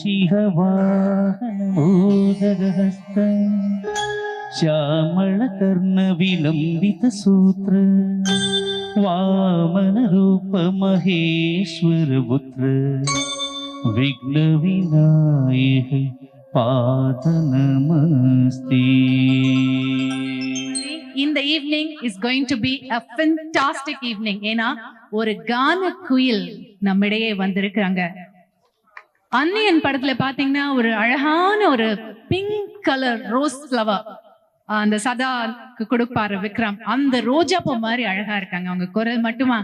मूषिकवाहनमोदगहस्त श्यामलकर्णविलम्बितसूत्र वामनरूपमहेश्वरपुत्र विघ्नविनायक पादनमस्ते. In the evening is going to be a fantastic evening. ஏனா ஒரு கான குயில் நம்மிடையே வந்திருக்காங்க. அன்னியன் படத்துல பாத்தீங்கன்னா ஒரு அழகான ஒரு பிங்க் கலர் ரோஸ் ஃப்ளவர் அந்த சதாக்கு கொடுப்பாரு விக்ரம், அந்த ரோஜா பூ மாதிரி அழகா இருக்காங்க. அவங்க குரல் மட்டுமா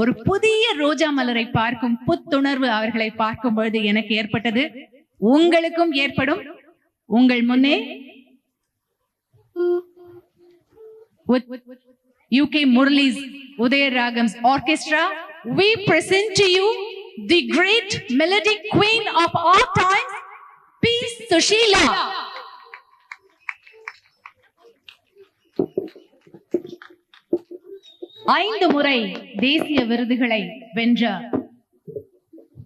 ஒரு புதிய ரோஜா மலரை பார்க்கும் புத்துணர்வு அவர்களை பார்க்கும் பொழுது எனக்கு ஏற்பட்டது, உங்களுக்கும் ஏற்படும். உங்கள் முன்னே with UK Murali's Udaya Ragams Orchestra, we present to you the great melodic queen of all time, P. Sushila. ஐந்து முறை தேசிய விருதுகளை வென்ற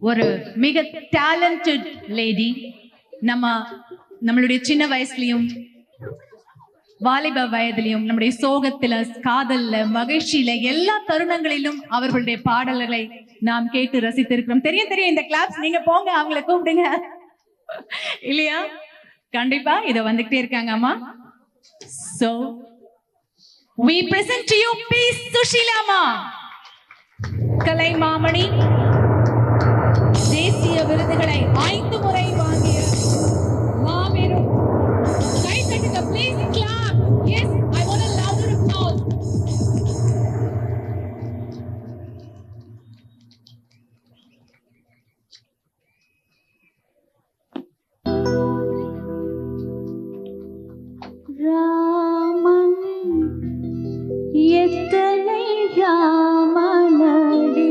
ஒரு மிக டேலண்டட் லேடி. நம்மளுடைய சின்ன வயசுலயும் வாலிப வயதிலையும் நம்முடைய சோகத்துல, காதல்ல, மகிழ்ச்சியில எல்லா தருணங்களிலும் அவர்களுடைய பாடல்களை நாம் கேட்டு ரசித்திருக்கிறோம். தெரியும் இந்த கிளாப்ஸ் நீங்க போங்க, அவங்களை கூப்பிடுங்க இல்லையா? கண்டிப்பா இத வந்துகிட்டே இருக்காங்க அம்மா. So we present to you P. Sushila ma, கலை மாமணி, தேசிய விருதுகளை 5 முறை வாங்கிய மாபெரும். கைதட்டுங்க please, clap. Yes, I want a louder applause. Raman எத்தனை ராமனடி,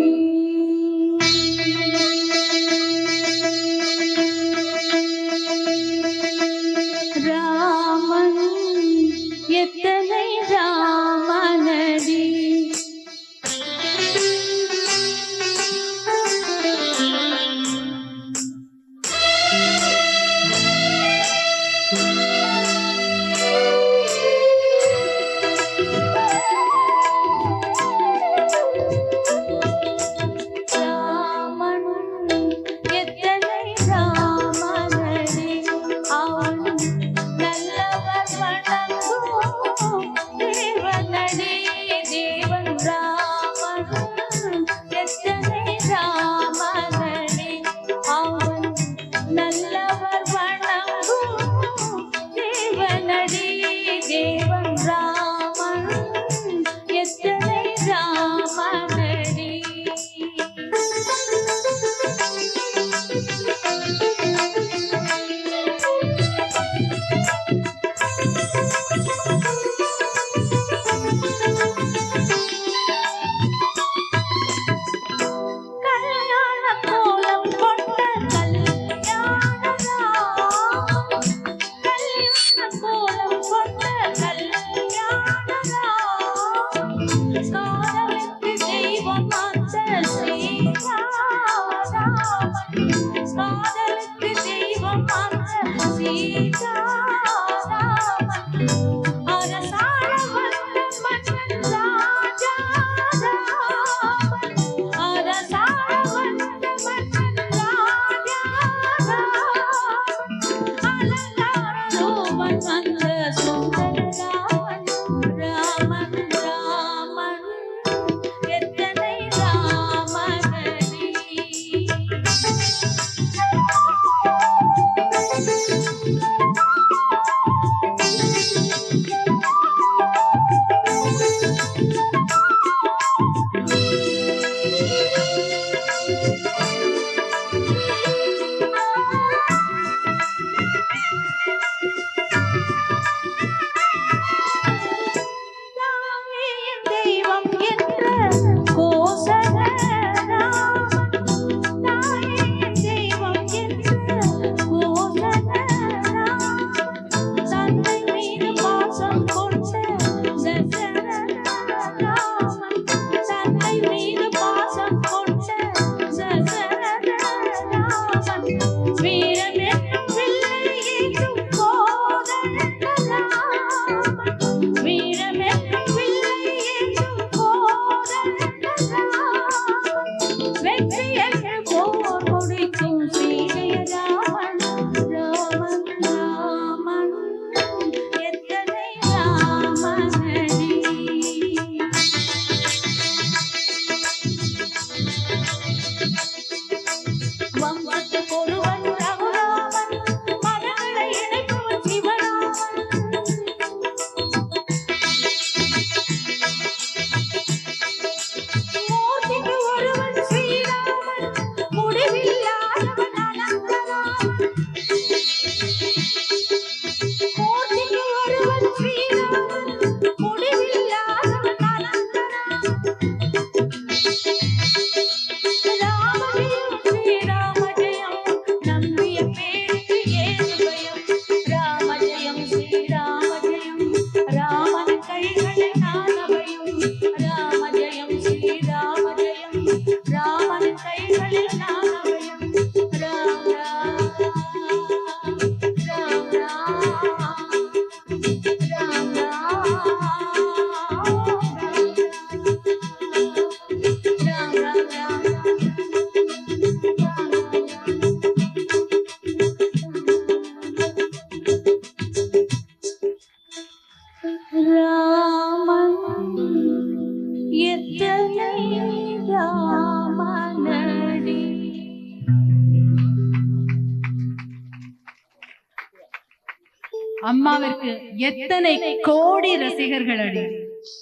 அம்மாவிற்கு எத்தனை கோடி ரசிகர்கள் அடி,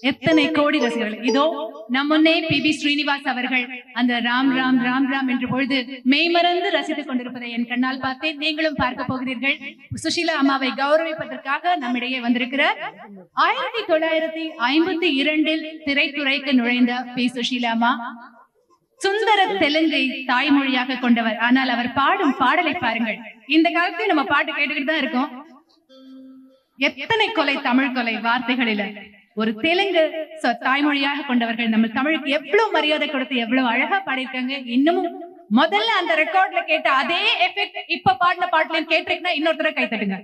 எத்தனை கோடி ரசிகர்கள். இதோ நம் முன்னே பி.பி. ஸ்ரீனிவாஸ் அவர்கள் அந்த ராம் ராம் ராம் ராம் என்ற பொழுது மெய்மறந்து ரசித்துக் கொண்டிருப்பதை என் கண்ணால் பார்த்தேன். நீங்களும் பார்க்க போகிறீர்கள். சுஷீலா அம்மாவை கௌரவிப்பதற்காக நம்மிடையே வந்திருக்கிற 1952 திரைத்துறைக்கு நுழைந்த பி. சுஷீலா அம்மா சுந்தர தெலுங்கை தாய்மொழியாக கொண்டவர். ஆனால் அவர் பாடும் பாடலை பாருங்கள். இந்த காலத்தில் நம்ம பாட்டு கேட்டுக்கிட்டு தான் இருக்கோம். எத்தனை கொலை, தமிழ் கொலை வார்த்தைகளில ஒரு தெலுங்கு தாய்மொழியாக கொண்டவர்கள் நம்ம தமிழுக்கு எவ்வளவு மரியாதை கொடுத்து எவ்வளவு அழகா பாடிருக்காங்க. இன்னமும் முதல்ல அந்த ரெக்கார்ட்ல கேட்ட அதே எஃபெக்ட் இப்ப பாடின பாட்டுல கேட்டிருக்கா இன்னொருத்தர கை தட்டுங்க.